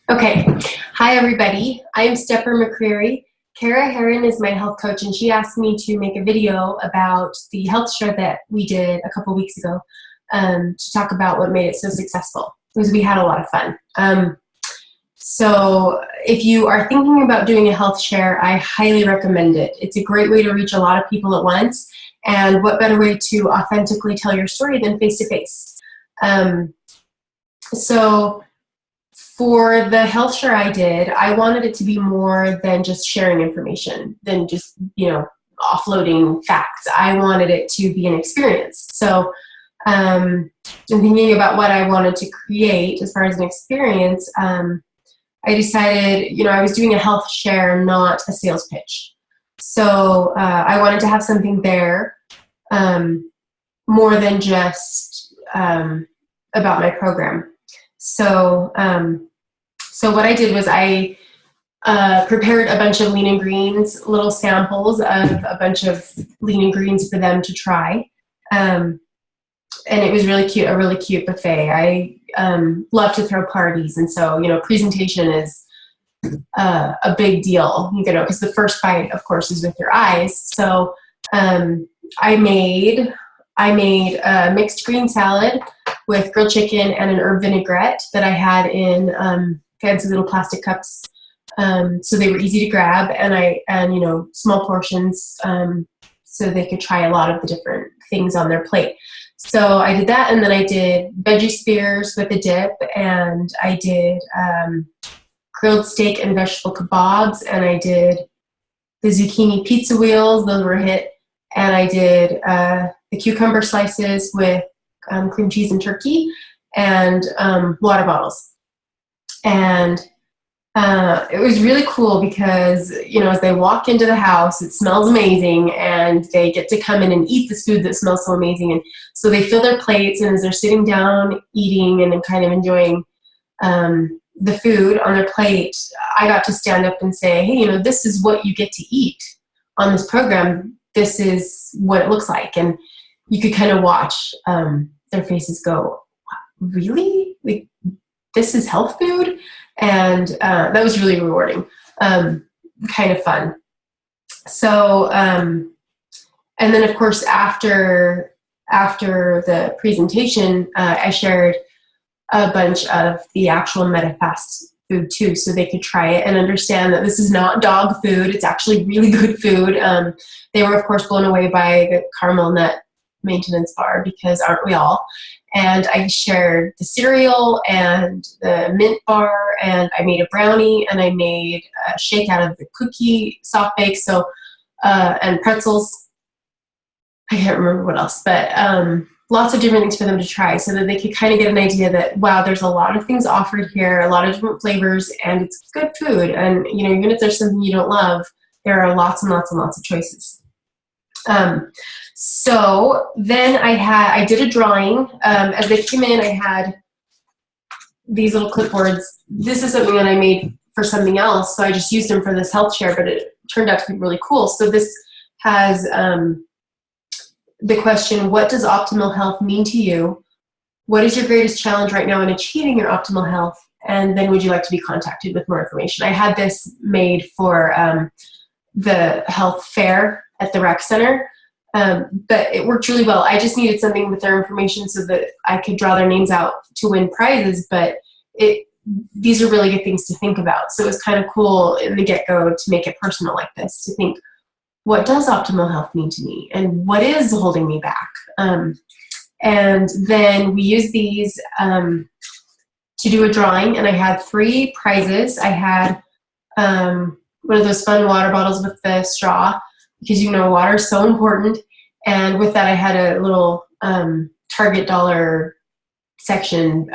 Okay. Hi, everybody. I am Stepper McCreary. Kara Heron is my health coach, and she asked me to make a video about the health share that we did a couple weeks ago to talk about what made it so successful, because we had a lot of fun. So if you are thinking about doing a health share, I highly recommend it. It's a great way to reach a lot of people at once, and what better way to authentically tell your story than face-to-face. So for the health share I did, I wanted it to be more than just sharing information, than just, offloading facts. I wanted it to be an experience. So in thinking about what I wanted to create as far as an experience, I decided, I was doing a health share, not a sales pitch. So I wanted to have something there more than just about my program. So what I did was I prepared a bunch of Lean and Greens, little samples of a bunch of Lean and Greens for them to try. And it was really cute, a really cute buffet. I love to throw parties, and so, presentation is a big deal, because the first bite, of course, is with your eyes. So I made a mixed green salad with grilled chicken and an herb vinaigrette that I had in fancy little plastic cups. So they were easy to grab, and small portions, so they could try a lot of the different things on their plate. So I did that, and then I did veggie spears with a dip, and I did grilled steak and vegetable kebabs, and I did the zucchini pizza wheels. Those were a hit. And I did the cucumber slices with cream cheese and turkey, and water bottles. And it was really cool because, as they walk into the house, it smells amazing, and they get to come in and eat this food that smells so amazing. And so they fill their plates, and as they're sitting down eating and kind of enjoying the food on their plate, I got to stand up and say, hey, this is what you get to eat on this program. This is what it looks like. And you could kind of watch their faces go, really? Like, this is health food? And that was really rewarding, kind of fun. So, and then of course, after the presentation, I shared a bunch of the actual MetaFast food too, so they could try it and understand that this is not dog food. It's actually really good food. They were, of course, blown away by the caramel nut maintenance bar, because aren't we all? And I shared the cereal and the mint bar, and I made a brownie, and I made a shake out of the cookie soft bake, and pretzels. I can't remember what else, but lots of different things for them to try, so that they could kind of get an idea that, wow, there's a lot of things offered here, a lot of different flavors, and it's good food. And, even if there's something you don't love, there are lots and lots and lots of choices. So then I did a drawing. As they came in, I had these little clipboards. This is something that I made for something else, so I just used them for this health share, but it turned out to be really cool. So this has the question, what does optimal health mean to you? What is your greatest challenge right now in achieving your optimal health? And then would you like to be contacted with more information? I had this made for the health fair at the rec center, but it worked really well. I just needed something with their information so that I could draw their names out to win prizes, but these are really good things to think about. So it was kind of cool in the get-go to make it personal like this, to think, what does optimal health mean to me, and what is holding me back? And then we used these to do a drawing, and I had 3 prizes. I had one of those fun water bottles with the straw, because water is so important. And with that, I had a little Target dollar section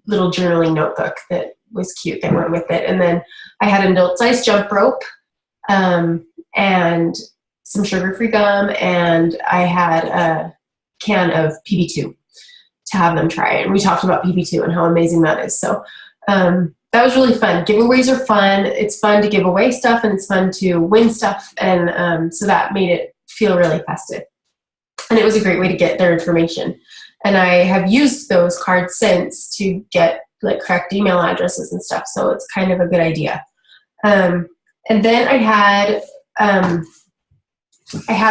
little journaling notebook that was cute that went with it. And then I had an adult-sized jump rope, and some sugar-free gum, and I had a can of PB2 to have them try it. And we talked about PB2 and how amazing that is. So that was really fun. Giveaways are fun. It's fun to give away stuff, and it's fun to win stuff, and so that made it feel really festive. And it was a great way to get their information. And I have used those cards since to get like correct email addresses and stuff. So it's kind of a good idea. And then I had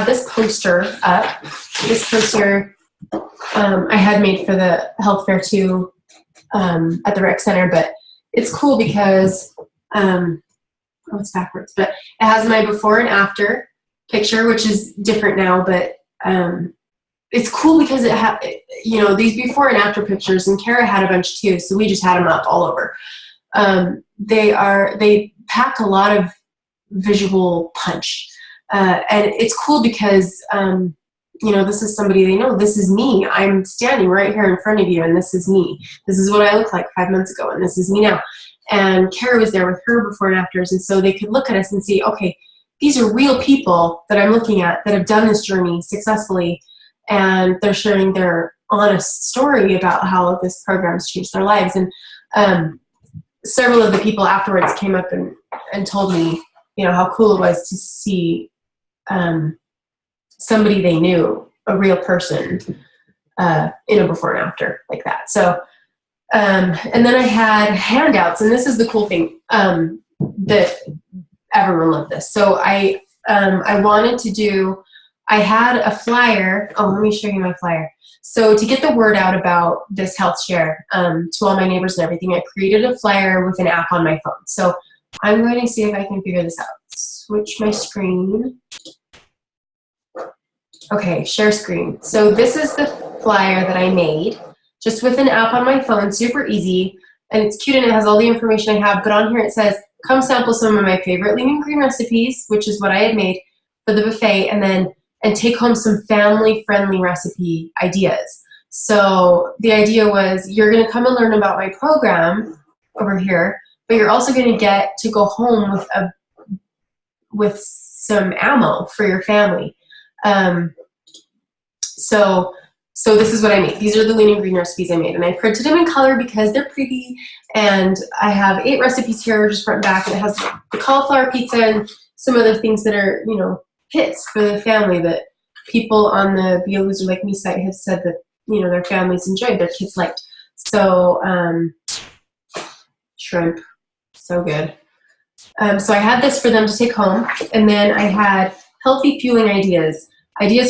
this poster up. This poster I had made for the health fair too, at the rec center, but it's cool because, it's backwards, but it has my before and after picture, which is different now, but it's cool because it had, these before and after pictures, and Kara had a bunch too, so we just had them up all over. They pack a lot of visual punch, and it's cool because this is somebody they know. This is me. I'm standing right here in front of you, and this is me. This is what I looked like 5 months ago, and this is me now. And Kara was there with her before and afters, and so they could look at us and see, okay, these are real people that I'm looking at that have done this journey successfully, and they're sharing their honest story about how this program's changed their lives. And several of the people afterwards came up and told me, how cool it was to see somebody they knew, a real person, in a before and after like that. So, and then I had handouts, and this is the cool thing, that everyone loved this. So I wanted to do, I had a flyer. Oh, let me show you my flyer. So to get the word out about this health share, to all my neighbors and everything, I created a flyer with an app on my phone. So I'm going to see if I can figure this out. Switch my screen. Okay, share screen. So this is the flyer that I made, just with an app on my phone, super easy, and it's cute and it has all the information I have, but on here it says, come sample some of my favorite lean and green recipes, which is what I had made for the buffet, and take home some family-friendly recipe ideas. So the idea was, you're gonna come and learn about my program over here, but you're also gonna get to go home with some ammo for your family. So this is what I made. These are the lean and green recipes I made, and I printed them in color because they're pretty, and I have 8 recipes here, just front and back, and it has the cauliflower pizza and some other things that are, hits for the family that people on the Be a Loser Like Me site have said that, their families enjoyed, their kids liked. So, shrimp, so good. So I had this for them to take home, and then I had healthy fueling ideas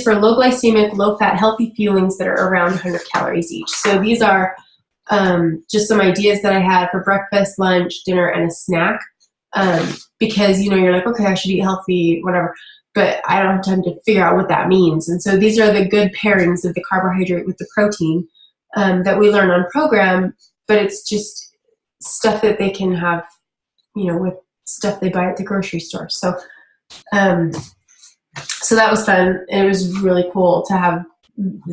for low glycemic, low fat, healthy fuelings that are around 100 calories each. So these are just some ideas that I had for breakfast, lunch, dinner, and a snack. Because, you're like, okay, I should eat healthy, whatever, but I don't have time to figure out what that means. And so these are the good pairings of the carbohydrate with the protein that we learn on program, but it's just stuff that they can have, with stuff they buy at the grocery store. So, so that was fun. It was really cool to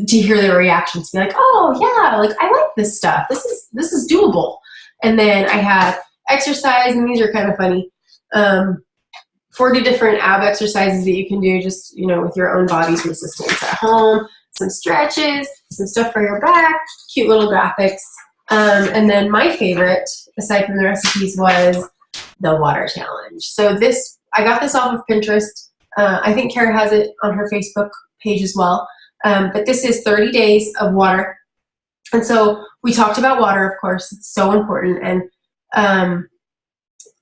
hear their reactions, to be like, oh yeah, like I like this stuff. This is doable. And then I had exercise, and these are kind of funny. 40 different ab exercises that you can do just, with your own body's resistance at home, some stretches, some stuff for your back, cute little graphics. And then my favorite, aside from the recipes, was the water challenge. So I got this off of Pinterest. I think Kara has it on her Facebook page as well. But this is 30 days of water. And so we talked about water, of course. It's so important.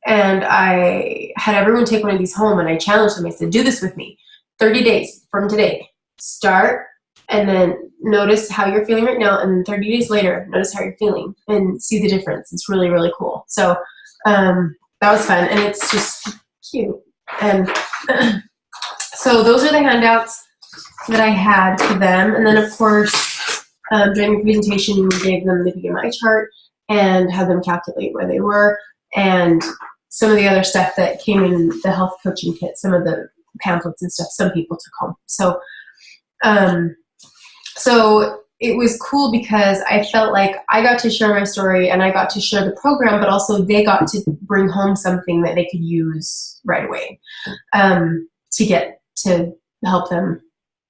And I had everyone take one of these home, and I challenged them. I said, do this with me. 30 days from today. Start, and then notice how you're feeling right now, and 30 days later, notice how you're feeling and see the difference. It's really, really cool. So that was fun, and it's just cute. And so those are the handouts that I had for them. And then, of course, during the presentation, we gave them the BMI chart and had them calculate where they were, and some of the other stuff that came in the health coaching kit, some of the pamphlets and stuff some people took home. So, so it was cool because I felt like I got to share my story, and I got to share the program, but also they got to bring home something that they could use right away to get to help them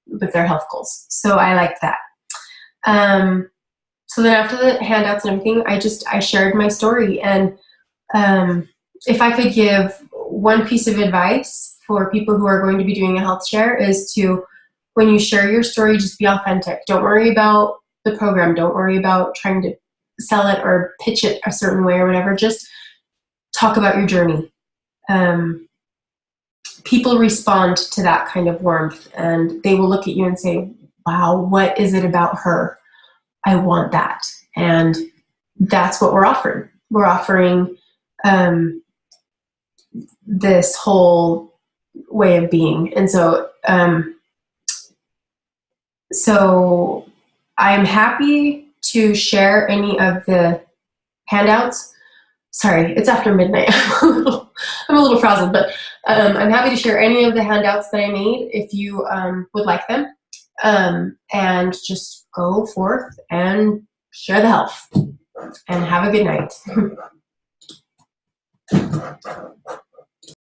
with their health goals. So I liked that. So then after the handouts and everything, I shared my story, and if I could give one piece of advice for people who are going to be doing a health share, is to, when you share your story, just be authentic. Don't worry about the program. Don't worry about trying to sell it or pitch it a certain way or whatever. Just talk about your journey. People respond to that kind of warmth, and they will look at you and say, wow, what is it about her? I want that. And that's what we're offering. We're offering this whole way of being. And so, so I'm happy to share any of the handouts. Sorry, it's after midnight. I'm a little frazzled, but I'm happy to share any of the handouts that I made if you would like them. And just go forth and share the health. And have a good night.